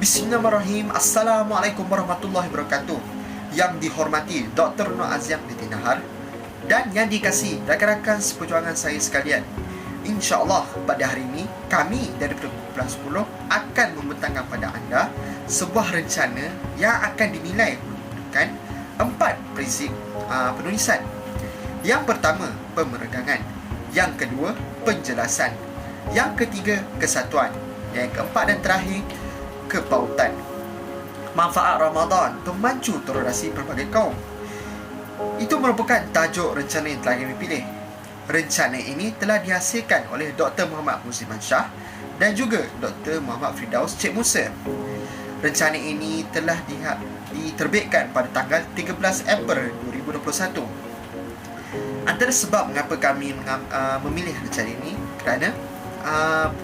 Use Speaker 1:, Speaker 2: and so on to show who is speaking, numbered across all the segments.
Speaker 1: Bismillahirrahmanirrahim. Assalamualaikum warahmatullahi wabarakatuh. Yang dihormati Dr. Nur Aziam binti Nahar dan yang dikasihi rakan-rakan seperjuangan saya sekalian, InsyaAllah pada hari ini kami dari Kumpulan 10 akan membentangkan pada anda sebuah rencana yang akan dinilai menggunakan 4 prinsip penulisan. Yang pertama, pemerenggangan. Yang kedua, penjelasan. Yang ketiga, kesatuan. Yang keempat dan terakhir, kepautan. Manfaat Ramadan pemacu toleransi pelbagai kaum. Itu merupakan tajuk rencana yang telah kami pilih. Rencana ini telah dihasilkan oleh Dr. Muhammad Musliman Shah dan juga Dr. Muhammad Firdaus Cik Musa. Rencana ini telah diterbitkan pada tanggal 13 April 2021. Antara sebab mengapa kami memilih rencana ini kerana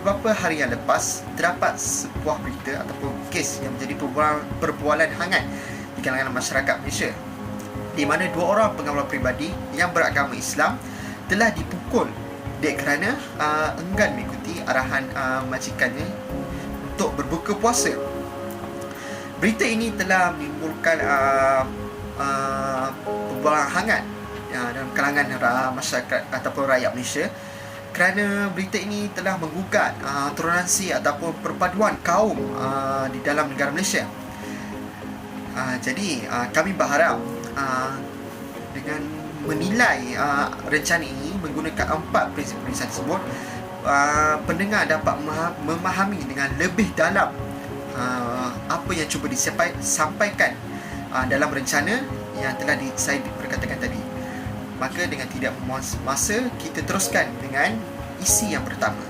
Speaker 1: beberapa hari yang lepas terdapat sebuah berita ataupun kes yang menjadi perbualan hangat di kalangan masyarakat Malaysia, di mana 2 orang pengawal peribadi yang beragama Islam telah dipukul kerana enggan mengikuti arahan majikannya untuk berbuka puasa. Berita ini telah menimbulkan perbualan hangat dalam kalangan masyarakat ataupun rakyat Malaysia, kerana berita ini telah menggugat toleransi ataupun perpaduan kaum di dalam negara Malaysia. Jadi kami berharap dengan menilai rencana ini menggunakan 4 prinsip penulisan tersebut, pendengar dapat memahami dengan lebih dalam apa yang cuba disampaikan dalam rencana yang telah saya perkatakan tadi. Maka dengan tidak membuang masa, kita teruskan dengan isi yang pertama.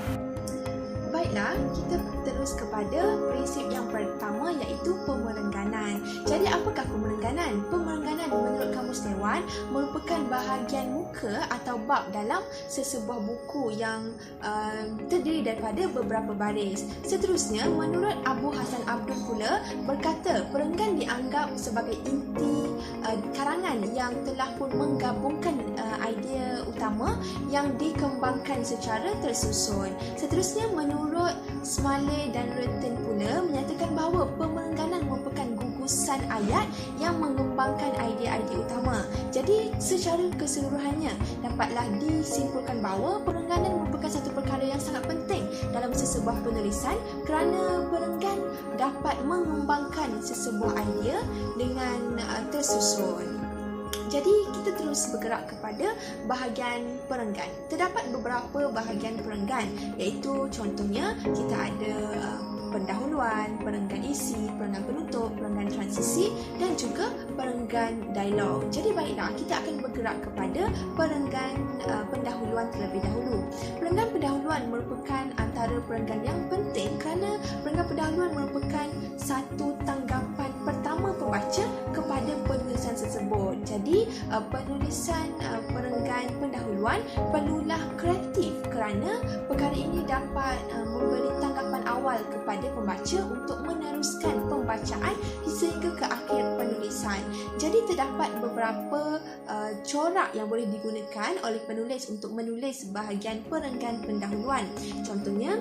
Speaker 2: Baiklah, kita terus kepada prinsip yang pertama, iaitu pemerengganan. Jadi apakah pemerengganan? Pemerengganan menurut Kamus Dewan merupakan bahagian muka atau bab dalam sesebuah buku yang terdiri daripada beberapa baris. Seterusnya, menurut Abu Hasan Abdul pula berkata, perenggan dianggap sebagai inti karangan yang telah pun menggabungkan idea utama yang dikembangkan secara tersusun. Seterusnya, menurut Smale dan Rutten pula menyatakan bahawa pemerengganan merupakan gugusan ayat yang mengembangkan idea-idea utama. Jadi secara keseluruhannya dapatlah disimpulkan bahawa perengganan merupakan satu perkara yang sangat penting dalam sesebuah penulisan, kerana perenggan dapat mengembangkan sesebuah idea dengan tersusun. Jadi kita terus bergerak kepada bahagian perenggan. Terdapat beberapa bahagian perenggan, iaitu contohnya kita ada pendahuluan, perenggan isi, perenggan penutup, perenggan transisi dan juga perenggan dialog. Jadi baiklah, kita akan bergerak kepada perenggan pendahuluan terlebih dahulu. Perenggan pendahuluan merupakan antara perenggan yang penting kerana perenggan pendahuluan merupakan satu tanggapan pertama pembaca kepada penulisan tersebut. Jadi penulisan perenggan pendahuluan perlulah kreatif kerana perkara ini dapat memberi tanggapan awal kepada pembaca untuk meneruskan pembacaan sehingga ke akhir penulisan. Jadi terdapat beberapa corak yang boleh digunakan oleh penulis untuk menulis bahagian perenggan pendahuluan. Contohnya,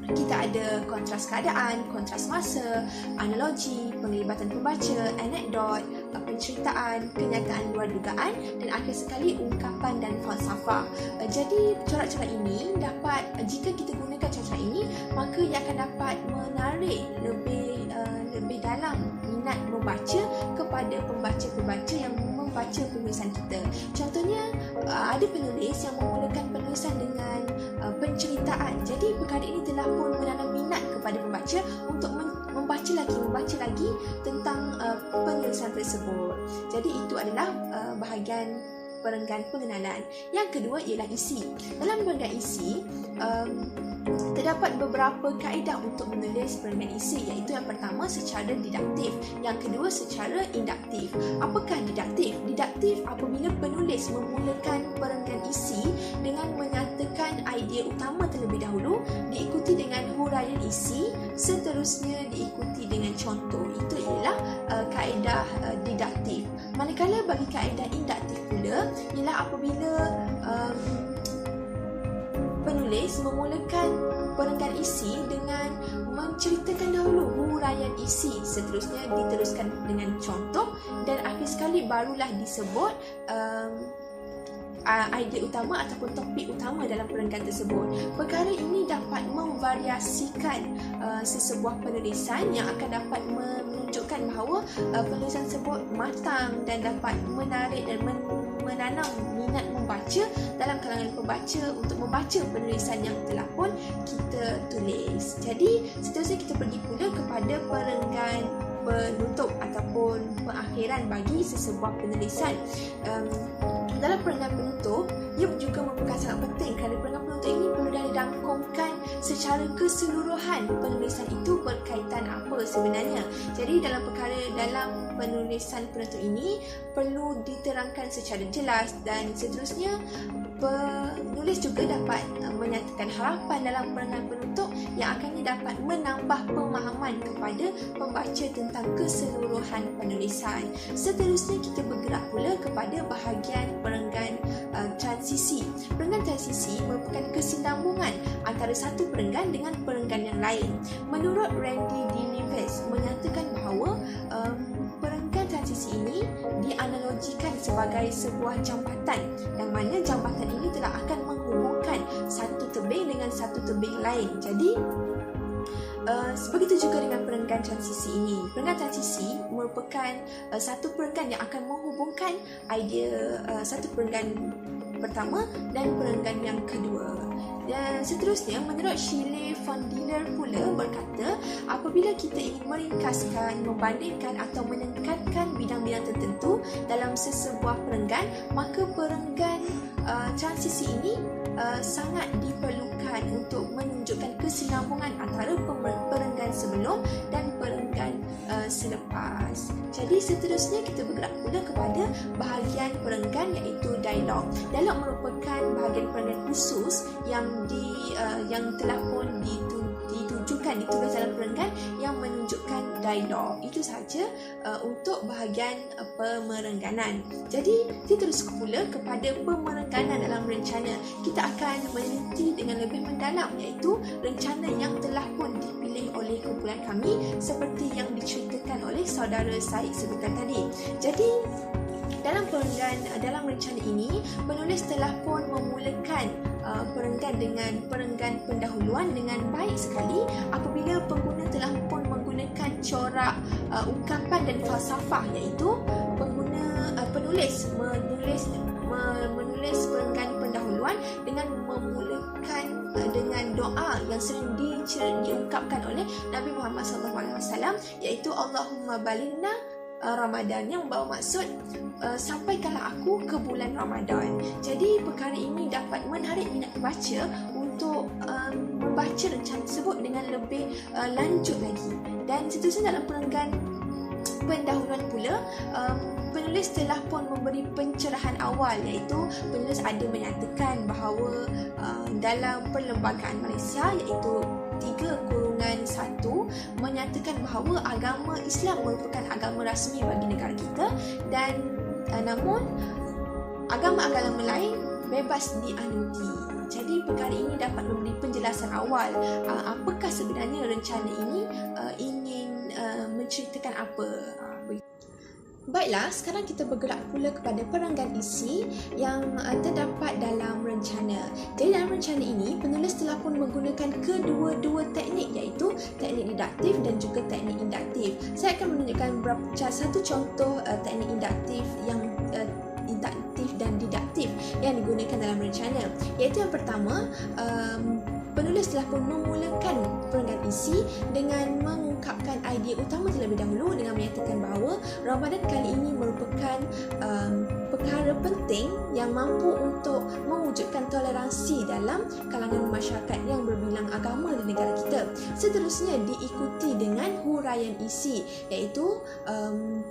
Speaker 2: kita ada kontras keadaan, kontras masa, analogi, penglibatan pembaca, anekdot, penceritaan, kenyataan luar dugaan dan akhir sekali ungkapan dan falsafah. Jadi corak-corak ini dapat, jika kita gunakan corak-corak ini, maka ia akan dapat menarik lebih dalam minat membaca kepada pembaca-pembaca yang membaca penulisan kita. Contohnya, ada penulis yang memulakan penulisan dengan penceritaan. Jadi perkara ini telah pun menanam minat kepada pembaca untuk membaca lagi tentang penulisan tersebut. Jadi itu adalah bahagian perenggan pengenalan. Yang kedua ialah isi. Dalam perenggan isi, terdapat beberapa kaedah untuk menulis perenggan isi, iaitu yang pertama secara didaktif, yang kedua secara induktif. Apakah didaktif? Didaktif apabila penulis memulakan perenggan isi dengan menyatakan idea utama terlebih dahulu, diikuti dengan huraian isi, seterusnya diikuti dengan contoh. Itu ialah kaedah didaktif. Manakala bagi kaedah induktif pula ialah apabila penulis penulis memulakan perenggan isi dengan menceritakan dahulu huraian isi, seterusnya diteruskan dengan contoh, dan akhir sekali barulah disebut idea utama ataupun topik utama dalam perenggan tersebut. Perkara ini dapat memvariasikan sesebuah penulisan yang akan dapat menunjukkan bahawa penulisan tersebut matang dan dapat menarik dan menanam minat membaca dalam kalangan pembaca untuk membaca penulisan yang telah pun kita tulis. Jadi seterusnya kita pergi pula kepada perenggan penutup ataupun pengakhiran bagi sesebuah penulisan. Dalam perenggan penutup, ia juga merupakan sangat penting kerana perenggan penutup ini perlu dirangkumkan secara keseluruhan penulisan itu berkaitan apa sebenarnya. Jadi dalam penulisan penutup ini perlu diterangkan secara jelas, dan seterusnya penulis juga dapat menyatakan harapan dalam perenggan penutup yang akannya dapat menambah pemahaman kepada pembaca tentang keseluruhan penulisan. Seterusnya kita bergerak pula kepada bahagian perenggan transisi. Perenggan transisi merupakan kesinambungan antara satu perenggan dengan perenggan yang lain. Menurut Randy D. Neves menyatakan bahawa perenggan transisi ini dianalogikan sebagai sebuah jambatan, yang mana jambatan ini telah akan menghubungkan satu tebing dengan satu tebing lain. Jadi begitu juga dengan perenggan transisi ini. Perenggan transisi merupakan satu perenggan yang akan menghubungkan idea satu perenggan pertama dan perenggan yang kedua. Dan seterusnya, menurut Shirley van Diller pula berkata, apabila kita ingin meringkaskan, membandingkan atau meningkatkan bidang-bidang tertentu dalam sesebuah perenggan, maka perenggan transisi ini sangat diperlukan untuk menunjukkan kesinambungan antara perenggan sebelum dan perenggan selepas. Jadi seterusnya kita bergerak pula kepada bahagian perenggan, iaitu dialog. Dialog merupakan bahagian perenggan khusus yang telah pun ditulis dalam perenggan yang menunjukkan dialog. Itu sahaja untuk bahagian pemerengganan. Jadi kita terus pula kepada pemerengganan dalam rencana. Kita akan meneliti dengan lebih mendalam, iaitu rencana yang telah pun dipilih oleh kumpulan kami seperti yang diceritakan oleh saudara Said sebentar tadi. Jadi dalam rencana ini, penulis telah pun memulakan perenggan dengan perenggan pendahuluan dengan baik sekali apabila pengguna telah pun menggunakan corak ungkapan dan falsafah, iaitu penulis menulis perenggan pendahuluan dengan memulakan dengan doa yang sering diungkapkan oleh Nabi Muhammad SAW, iaitu Allahumma balighna Ramadan, yang membawa maksud sampaikanlah aku ke bulan Ramadan. Jadi perkara ini dapat menarik minat pembaca untuk membaca rencana tersebut dengan lebih lanjut lagi. Dan seterusnya dalam perenggan pendahuluan pula, penulis telah pun memberi pencerahan awal, iaitu penulis ada menyatakan bahawa dalam Perlembagaan Malaysia, iaitu 3/1, menyatakan bahawa agama Islam merupakan agama rasmi bagi negara kita, dan namun agama-agama lain bebas dianuti. Jadi perkara ini dapat memberi penjelasan awal apakah sebenarnya rencana ini ingin menceritakan apa. Baiklah, sekarang kita bergerak pula kepada perenggan isi yang terdapat dalam rencana. Jadi dalam rencana ini, penulis telah pun menggunakan kedua-dua teknik, iaitu teknik didaktif dan juga teknik induktif. Saya akan menunjukkan satu contoh teknik induktif dan didaktif yang digunakan dalam rencana. Iaitu yang pertama, penulis telah pun memulakan perenggan isi dengan mengungkapkan idea utama terlebih dahulu dengan menyatakan bahawa Ramadan kali ini merupakan perkara penting yang mampu untuk mewujudkan toleransi dalam kalangan masyarakat yang berbilang agama di negara kita. Seterusnya diikuti dengan huraian isi, iaitu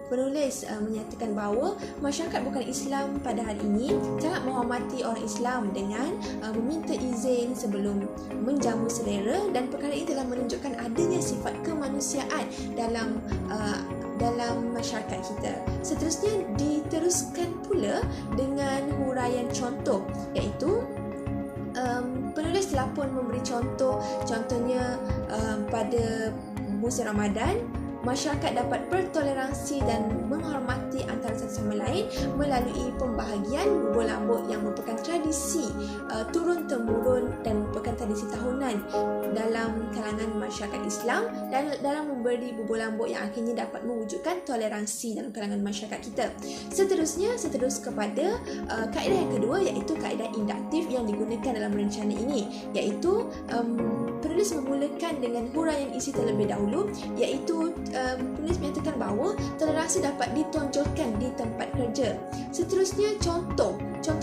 Speaker 2: penulis menyatakan bahawa masyarakat bukan Islam pada hari ini sangat menghormati orang Islam dengan meminta izin sebelum menjamu selera, dan perkara ini telah menunjukkan adanya sifat kemanusiaan dalam masyarakat kita. Seterusnya diteruskan pula dengan huraian contoh, iaitu penulis telah telah pun memberi contohnya pada musim Ramadan, masyarakat dapat bertoleransi dan menghormati antara satu sama lain melalui pembahagian bubur lambuk yang merupakan tradisi turun-temurun dan merupakan tradisi tahunan dalam kalangan masyarakat Islam dan dalam memberi bubur lambuk yang akhirnya dapat mewujudkan toleransi dalam kalangan masyarakat kita. Seterus kepada kaedah yang kedua, iaitu kaedah induktif yang digunakan dalam rencana ini, iaitu penulis memulakan dengan huraian isi terlebih dahulu, iaitu penulis menyatakan bahawa toleransi dapat ditonjolkan di tempat kerja. Seterusnya, contoh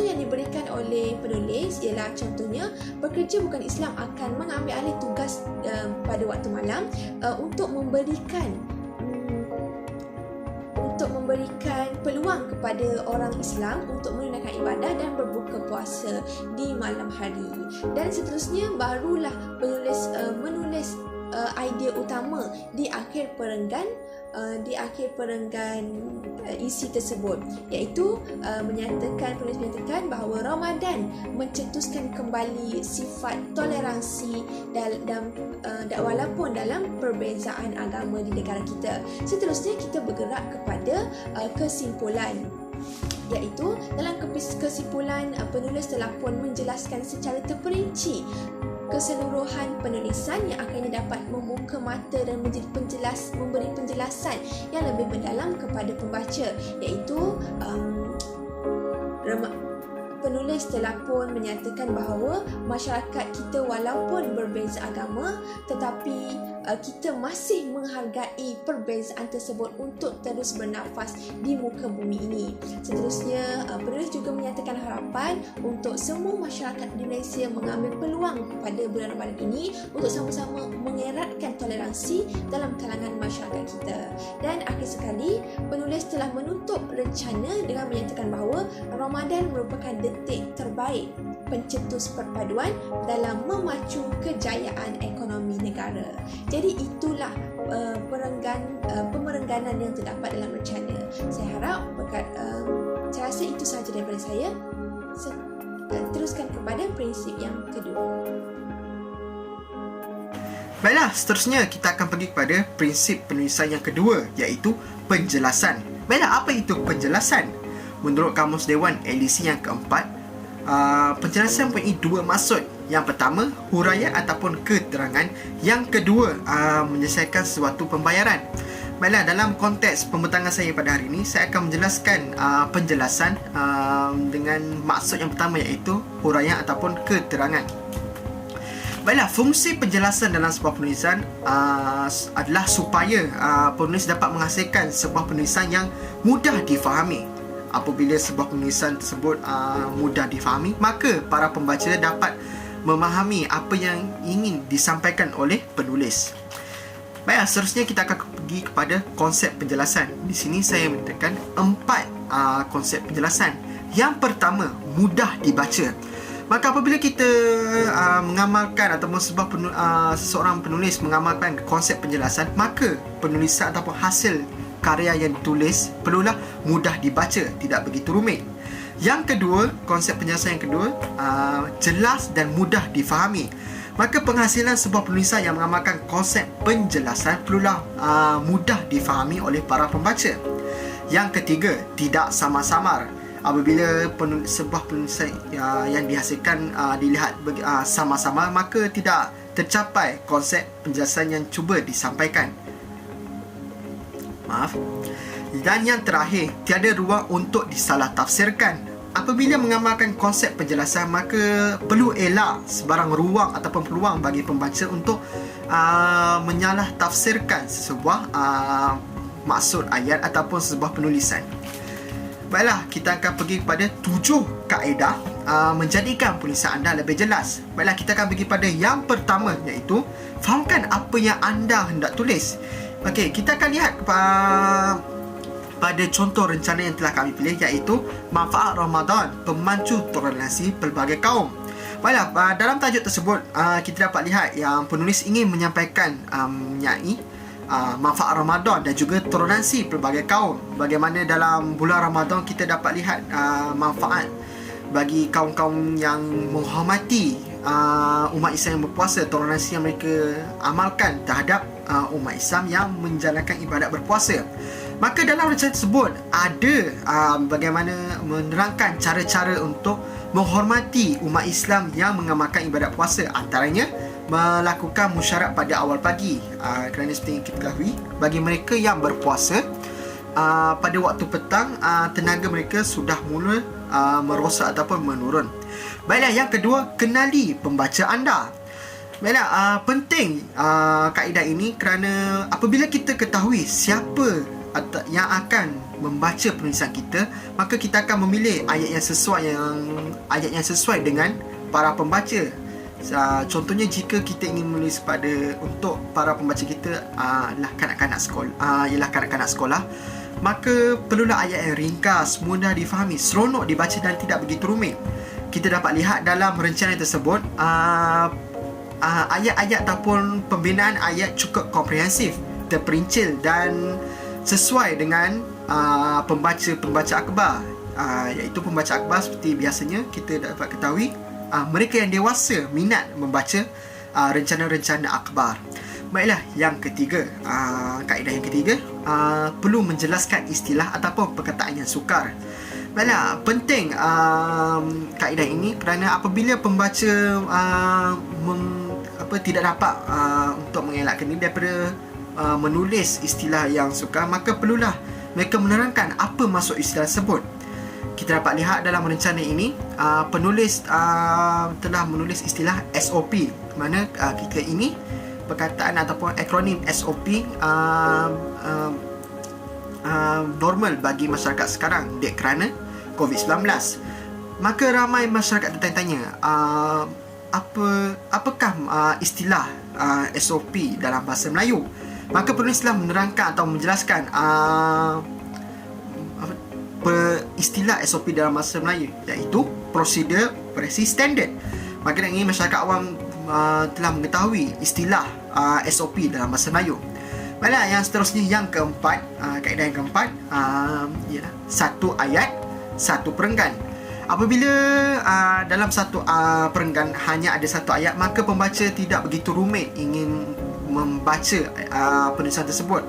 Speaker 2: yang diberikan oleh penulis ialah contohnya pekerja bukan Islam akan mengambil alih tugas pada waktu malam untuk memberikan peluang kepada orang Islam untuk menunaikan ibadah dan berbuka puasa di malam hari. Dan seterusnya, barulah penulis menulis idea utama di akhir perenggan isi tersebut, iaitu penulis menyatakan bahawa Ramadan mencetuskan kembali sifat toleransi dan walaupun dalam perbezaan agama di negara kita. Seterusnya, kita bergerak kepada kesimpulan, iaitu dalam kesimpulan penulis telah pun menjelaskan secara terperinci keseluruhan penulisan yang akhirnya dapat membuka mata dan memberi penjelasan yang lebih mendalam kepada pembaca, iaitu penulis telah pun menyatakan bahawa masyarakat kita walaupun berbeza agama, tetapi kita masih menghargai perbezaan tersebut untuk terus bernafas di muka bumi ini. Seterusnya, penulis juga menyatakan harapan untuk semua masyarakat di Malaysia mengambil peluang pada bulan Ramadan ini untuk sama-sama mengeratkan toleransi dalam kalangan masyarakat kita. Dan akhir sekali, penulis telah menutup rencana dengan menyatakan bahawa Ramadan merupakan detik terbaik pencetus perpaduan dalam memacu kejayaan ekonomi negara. Jadi itulah pemerengganan yang terdapat dalam rencana. Saya harap saya rasa itu sahaja daripada saya. Teruskan kepada prinsip yang kedua.
Speaker 1: Baiklah, seterusnya kita akan pergi kepada prinsip penulisan yang kedua, iaitu penjelasan. Baiklah, apa itu penjelasan? Menurut Kamus Dewan edisi yang keempat, penjelasan mempunyai dua maksud. Yang pertama, huraian ataupun keterangan. Yang kedua, menyelesaikan sesuatu pembayaran. Baiklah, dalam konteks pembentangan saya pada hari ini, saya akan menjelaskan penjelasan dengan maksud yang pertama, iaitu huraian ataupun keterangan. Baiklah, fungsi penjelasan dalam sebuah penulisan adalah supaya penulis dapat menghasilkan sebuah penulisan yang mudah difahami. Apabila sebuah penulisan tersebut mudah difahami, maka para pembaca dapat memahami apa yang ingin disampaikan oleh penulis. Baik, seterusnya kita akan pergi kepada konsep penjelasan. Di sini saya menyatakan 4 konsep penjelasan. Yang pertama, mudah dibaca. Maka apabila kita mengamalkan ataupun seseorang penulis mengamalkan konsep penjelasan, maka penulisan ataupun hasil karya yang ditulis perlulah mudah dibaca, tidak begitu rumit. Yang kedua, konsep penjelasan yang kedua, jelas dan mudah difahami. Maka penghasilan sebuah penulisan yang mengamalkan konsep penjelasan perlulah mudah difahami oleh para pembaca. Yang ketiga, tidak samar-samar. Apabila sebuah penulisan yang dihasilkan dilihat sama-sama, maka tidak tercapai konsep penjelasan yang cuba disampaikan. Dan yang terakhir, tiada ruang untuk disalah tafsirkan. Apabila mengamalkan konsep penjelasan, maka perlu elak sebarang ruang ataupun peluang bagi pembaca untuk menyalah tafsirkan sebuah maksud ayat ataupun sebuah penulisan. Baiklah, kita akan pergi kepada 7 kaedah menjadikan penulisan anda lebih jelas. Baiklah, kita akan pergi pada yang pertama, iaitu fahamkan apa yang anda hendak tulis. Okey, kita akan lihat pada contoh rencana yang telah kami pilih, iaitu manfaat Ramadan, pemacu toleransi pelbagai kaum. Baiklah, dalam tajuk tersebut kita dapat lihat yang penulis ingin menyampaikan manfaat Ramadan dan juga toleransi pelbagai kaum. Bagaimana dalam bulan Ramadan kita dapat lihat manfaat bagi kaum-kaum yang menghormati umat Islam yang berpuasa, toleransi yang mereka amalkan terhadap umat Islam yang menjalankan ibadat berpuasa. Maka dalam rencana tersebut ada bagaimana menerangkan cara-cara untuk menghormati umat Islam yang mengamalkan ibadat puasa. Antaranya melakukan musyarat pada awal pagi, kerana seperti yang kita ketahui, bagi mereka yang berpuasa, pada waktu petang tenaga mereka sudah mula merosak ataupun menurun. Baiklah, yang kedua, kenali pembaca anda. Baiklah, penting kaedah ini kerana apabila kita ketahui siapa yang akan membaca penulisan kita, maka kita akan memilih ayat yang sesuai dengan para pembaca. Contohnya, jika kita ingin menulis untuk para pembaca kita ialah kanak-kanak sekolah, maka perlulah ayat yang ringkas, mudah difahami, seronok dibaca dan tidak begitu rumit. Kita dapat lihat dalam rencana tersebut, ayat-ayat ataupun pembinaan ayat cukup komprehensif, terperincil dan sesuai dengan pembaca akhbar, iaitu pembaca akhbar seperti biasanya kita dapat ketahui, mereka yang dewasa minat membaca rencana-rencana akhbar. Baiklah, yang ketiga, kaedah yang ketiga, perlu menjelaskan istilah ataupun perkataan yang sukar. Baiklah, penting kaedah ini kerana apabila pembaca tidak dapat untuk mengelakkan ini daripada menulis istilah yang sukar, maka perlulah mereka menerangkan apa maksud istilah tersebut. Kita dapat lihat dalam rencana ini, penulis telah menulis istilah SOP, mana kita ini perkataan ataupun akronim SOP normal bagi masyarakat sekarang kerana COVID-19. Maka ramai masyarakat bertanya-tanya, apakah istilah SOP dalam bahasa Melayu? Maka penulis telah menerangkan atau menjelaskan istilah SOP dalam bahasa Melayu, iaitu prosedur operasi standard. Maka ini masyarakat awam telah mengetahui istilah SOP dalam bahasa Melayu. Baiklah, yang seterusnya, yang keempat, kaedah yang keempat ialah satu ayat, satu perenggan. Apabila dalam satu perenggan hanya ada satu ayat, maka pembaca tidak begitu rumit ingin membaca penulisan tersebut.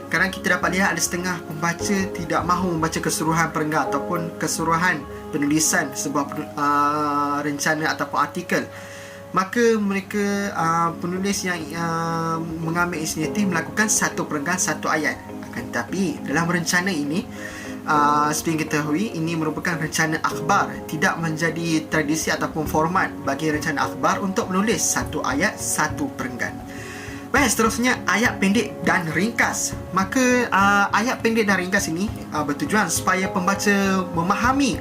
Speaker 1: Kadang kita dapat lihat ada setengah pembaca tidak mahu membaca keseluruhan perenggan ataupun keseluruhan penulisan sebuah rencana ataupun artikel. Maka mereka penulis yang mengambil inisiatif melakukan satu perenggan, satu ayat. Akan tetapi dalam rencana ini, seperti yang kita ketahui, ini merupakan rencana akhbar, tidak menjadi tradisi ataupun format bagi rencana akhbar untuk menulis satu ayat, satu perenggan. Baik, seterusnya, ayat pendek dan ringkas. Maka ayat pendek dan ringkas ini bertujuan supaya pembaca memahami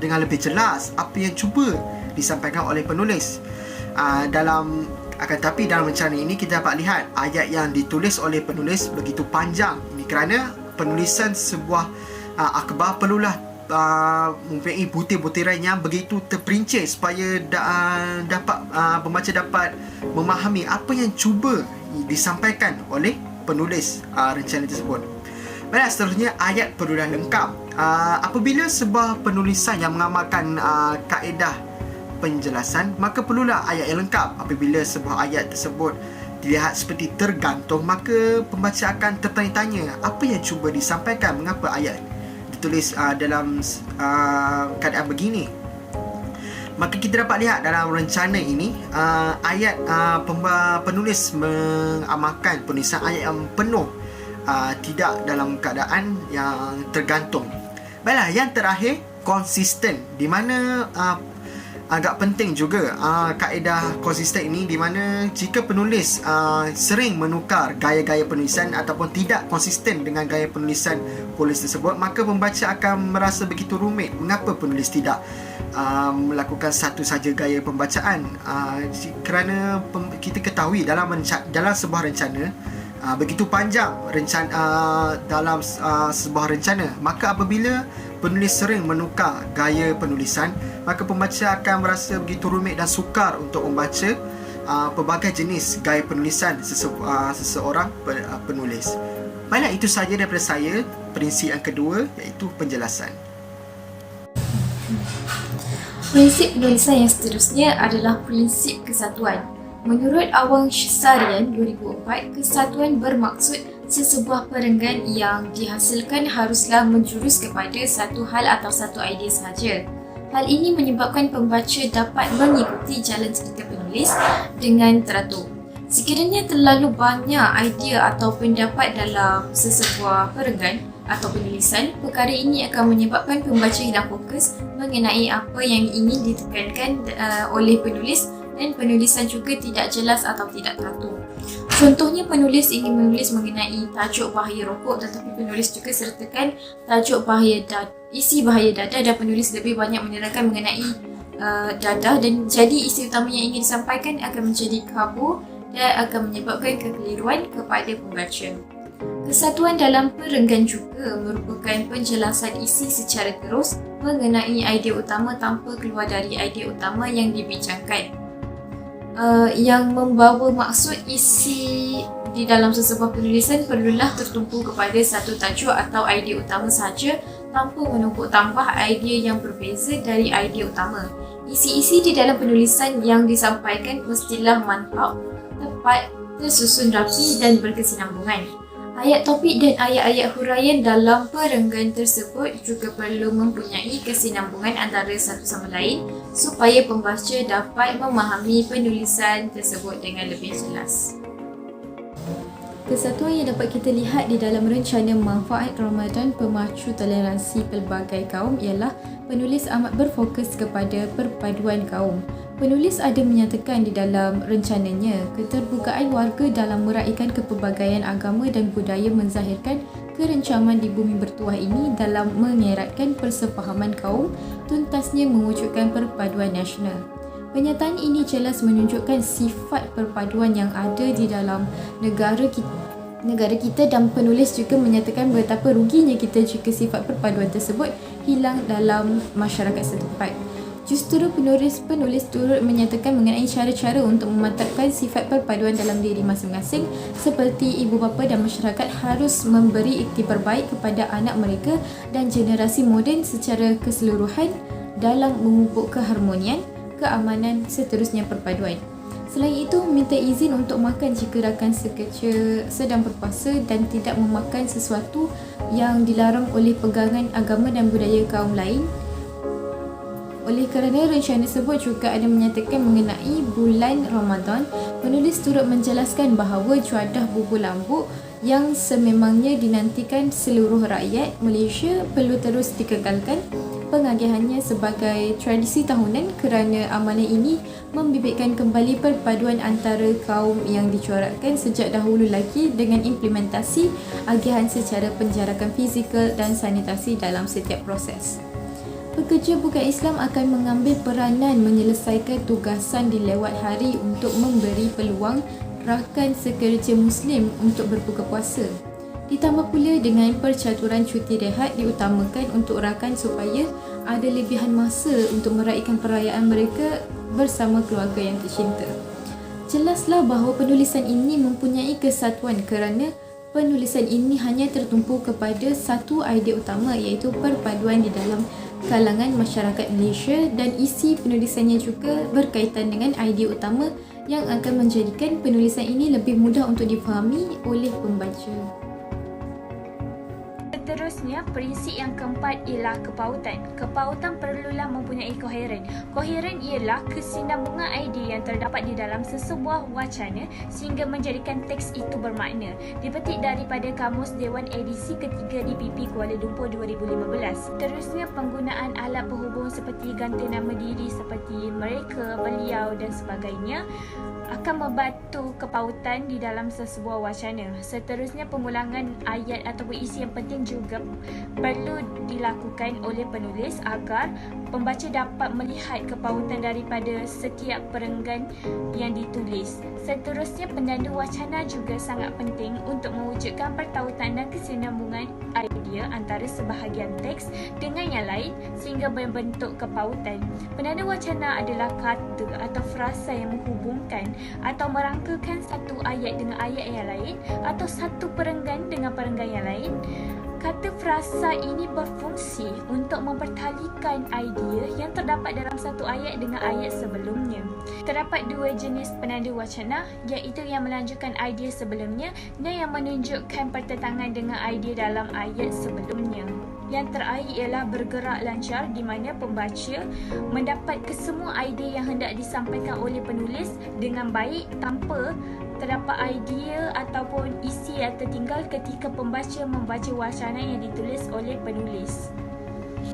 Speaker 1: dengan lebih jelas apa yang cuba disampaikan oleh penulis. Akan tetapi dalam rencana ini kita dapat lihat ayat yang ditulis oleh penulis begitu panjang. Ini kerana penulisan sebuah akhbar perlulah mempunyai butir-butiran yang begitu terperincil supaya pembaca dapat memahami apa yang cuba disampaikan oleh penulis rencana tersebut. Baiklah, seterusnya, ayat perlulah lengkap. Apabila sebuah penulisan yang mengamalkan kaedah penjelasan, maka perlulah ayat yang lengkap. Apabila sebuah ayat tersebut dilihat seperti tergantung, maka pembaca akan tertanya-tanya apa yang cuba disampaikan, mengapa ayat ditulis dalam keadaan begini. Maka kita dapat lihat dalam rencana ini, penulis mengamalkan penulisan ayat yang penuh, tidak dalam keadaan yang tergantung. Baiklah, yang terakhir, konsisten, di mana agak penting juga kaedah konsisten ini, di mana jika penulis sering menukar gaya-gaya penulisan ataupun tidak konsisten dengan gaya penulisan tersebut, maka pembaca akan merasa begitu rumit. Mengapa penulis tidak melakukan satu saja gaya pembacaan? Kerana kita ketahui dalam sebuah rencana begitu panjang dalam sebuah rencana, maka apabila penulis sering menukar gaya penulisan, maka pembaca akan merasa begitu rumit dan sukar untuk membaca pelbagai jenis gaya penulisan seseorang penulis. Baiklah, itu sahaja daripada saya, prinsip yang kedua, iaitu penjelasan.
Speaker 3: Prinsip penulisan yang seterusnya adalah prinsip kesatuan. Menurut Awang Sarian 2004, kesatuan bermaksud sesebuah perenggan yang dihasilkan haruslah menjurus kepada satu hal atau satu idea sahaja. Hal ini menyebabkan pembaca dapat mengikuti jalan cerita penulis dengan teratur. Sekiranya terlalu banyak idea atau pendapat dalam sesebuah perenggan atau penulisan, perkara ini akan menyebabkan pembaca hilang fokus mengenai apa yang ingin ditekankan oleh penulis, dan penulisan juga tidak jelas atau tidak teratur. Contohnya, penulis ingin menulis mengenai tajuk bahaya rokok, tetapi penulis juga sertakan tajuk isi bahaya dadah, dan penulis lebih banyak menerangkan mengenai dadah, dan jadi isi utama yang ingin disampaikan akan menjadi kabur dan akan menyebabkan kekeliruan kepada pembaca. Kesatuan dalam perenggan juga merupakan penjelasan isi secara terus mengenai idea utama tanpa keluar dari idea utama yang dibincangkan. Yang membawa maksud isi di dalam sesebuah penulisan perlulah tertumpu kepada satu tajuk atau idea utama sahaja tanpa menumpuk tambah idea yang berbeza dari idea utama. Isi-isi di dalam penulisan yang disampaikan mestilah mantap, tepat, tersusun rapi dan berkesinambungan. Ayat topik dan ayat-ayat huraian dalam perenggan tersebut juga perlu mempunyai kesinambungan antara satu sama lain supaya pembaca dapat memahami penulisan tersebut dengan lebih jelas.
Speaker 4: Kesatuan yang dapat kita lihat di dalam rencana manfaat Ramadan pemacu toleransi pelbagai kaum ialah penulis amat berfokus kepada perpaduan kaum. Penulis ada menyatakan di dalam rencananya keterbukaan warga dalam meraikan kepelbagaian agama dan budaya menzahirkan kerencaman di bumi bertuah ini dalam mengeratkan persefahaman kaum, tuntasnya mewujudkan perpaduan nasional. Pernyataan ini jelas menunjukkan sifat perpaduan yang ada di dalam negara kita, dan penulis juga menyatakan betapa ruginya kita jika sifat perpaduan tersebut hilang dalam masyarakat setempat. Justru penulis turut menyatakan mengenai cara-cara untuk memantapkan sifat perpaduan dalam diri masing-masing, seperti ibu bapa dan masyarakat harus memberi iktibar baik kepada anak mereka dan generasi moden secara keseluruhan dalam memupuk keharmonian, keamanan, seterusnya perpaduan. Selain itu, minta izin untuk makan jika rakan sekerja sedang berpuasa dan tidak memakan sesuatu yang dilarang oleh pegangan agama dan budaya kaum lain. Oleh kerana rencana tersebut juga ada menyatakan mengenai bulan Ramadan, penulis turut menjelaskan bahawa cuadah bubur lambuk yang sememangnya dinantikan seluruh rakyat Malaysia perlu terus dikekalkan pengagihannya sebagai tradisi tahunan kerana amalan ini membibitkan kembali perpaduan antara kaum yang dicorakkan sejak dahulu lagi dengan implementasi agihan secara penjarakan fizikal dan sanitasi dalam setiap proses. Pekerja bukan Islam akan mengambil peranan menyelesaikan tugasan di lewat hari untuk memberi peluang rakan sekerja Muslim untuk berbuka puasa. Ditambah pula dengan percaturan cuti rehat diutamakan untuk rakan supaya ada lebihan masa untuk meraihkan perayaan mereka bersama keluarga yang tercinta. Jelaslah bahawa penulisan ini mempunyai kesatuan kerana penulisan ini hanya tertumpu kepada satu idea utama, iaitu perpaduan di dalam kalangan masyarakat Malaysia, dan isi penulisannya juga berkaitan dengan idea utama yang akan menjadikan penulisan ini lebih mudah untuk difahami oleh pembaca.
Speaker 5: Seterusnya, prinsip yang keempat ialah kepautan. Kepautan perlulah mempunyai koheren. Koheren ialah kesinambungan idea yang terdapat di dalam sesebuah wacana sehingga menjadikan teks itu bermakna. Dipetik daripada Kamus Dewan edisi ketiga DPP Kuala Lumpur 2015. Seterusnya, penggunaan alat penghubung seperti ganti nama diri seperti mereka, beliau dan sebagainya akan membantu kepautan di dalam sesebuah wacana. Seterusnya, pengulangan ayat ataupun isi yang penting juga perlu dilakukan oleh penulis agar pembaca dapat melihat kepautan daripada setiap perenggan yang ditulis. Seterusnya, pendandu wacana juga sangat penting untuk mewujudkan pertautan dan kesinambungan idea antara sebahagian teks dengan yang lain sehingga membentuk kepautan. Pendandu wacana adalah kata atau frasa yang menghubungkan atau merangkakan satu ayat dengan ayat yang lain atau satu perenggan dengan perenggan yang lain. Kata frasa ini berfungsi untuk mempertalikan idea yang terdapat dalam satu ayat dengan ayat sebelumnya. Terdapat dua jenis penanda wacana, iaitu yang melanjutkan idea sebelumnya dan yang menunjukkan pertentangan dengan idea dalam ayat sebelumnya. Yang terakhir ialah bergerak lancar, di mana pembaca mendapat kesemua idea yang hendak disampaikan oleh penulis dengan baik tanpa terdapat idea ataupun isi yang tertinggal ketika pembaca membaca wacana yang ditulis oleh penulis.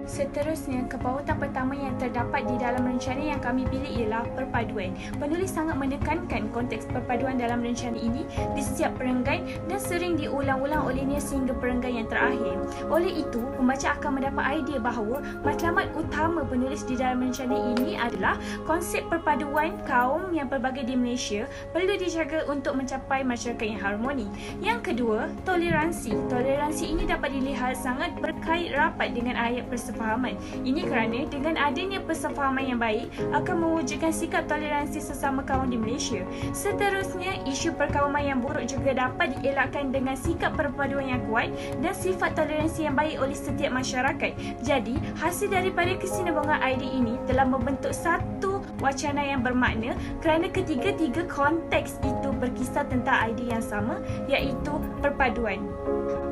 Speaker 5: Seterusnya, kepautan pertama yang terdapat di dalam rencana yang kami pilih ialah perpaduan. Penulis sangat menekankan konteks perpaduan dalam rencana ini di setiap perenggan dan sering diulang-ulang olehnya sehingga perenggan yang terakhir. Oleh itu, pembaca akan mendapat idea bahawa matlamat utama penulis di dalam rencana ini adalah konsep perpaduan kaum yang pelbagai di Malaysia perlu dijaga untuk mencapai masyarakat yang harmoni. Yang kedua, toleransi. Toleransi ini dapat dilihat sangat berkait rapat dengan ayat persefahaman. Ini kerana dengan adanya persefahaman yang baik akan mewujudkan sikap toleransi sesama kaum di Malaysia. Seterusnya, isu perkauman yang buruk juga dapat dielakkan dengan sikap perpaduan yang kuat dan sifat toleransi yang baik oleh setiap masyarakat. Jadi, hasil daripada kesinambungan idea ini telah membentuk satu wacana yang bermakna kerana ketiga-tiga konteks itu berkisar tentang idea yang sama, iaitu perpaduan.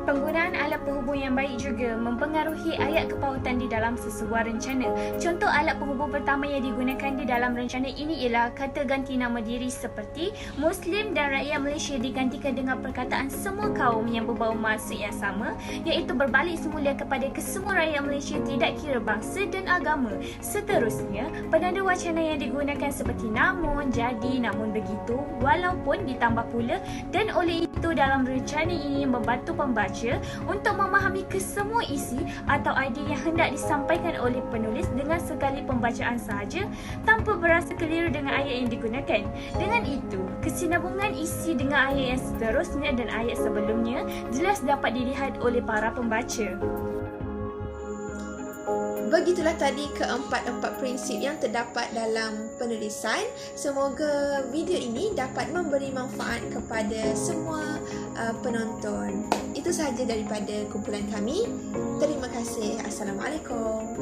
Speaker 5: Penggunaan alat penghubung yang baik juga mempengaruhi ayat kepautan di dalam sesebuah rencana. Contoh alat penghubung pertama yang digunakan di dalam rencana ini ialah kata ganti nama diri seperti Muslim dan rakyat Malaysia digantikan dengan perkataan semua kaum yang berbau maksud yang sama, iaitu berbalik semula kepada kesemua rakyat Malaysia tidak kira bangsa dan agama. Seterusnya, penanda wacana yang digunakan seperti namun, jadi, namun begitu, walaupun ditambah pula, dan oleh itu dalam rencana ini membantu pembaca untuk memahami kesemua isi atau idea yang hendak disampaikan oleh penulis dengan sekali pembacaan sahaja tanpa berasa keliru dengan ayat yang digunakan. Dengan itu, kesinambungan isi dengan ayat yang seterusnya dan ayat sebelumnya jelas dapat dilihat oleh para pembaca.
Speaker 2: Begitulah tadi keempat-empat prinsip yang terdapat dalam penulisan. Semoga video ini dapat memberi manfaat kepada semua penonton. Itu sahaja daripada kumpulan kami. Terima kasih. Assalamualaikum.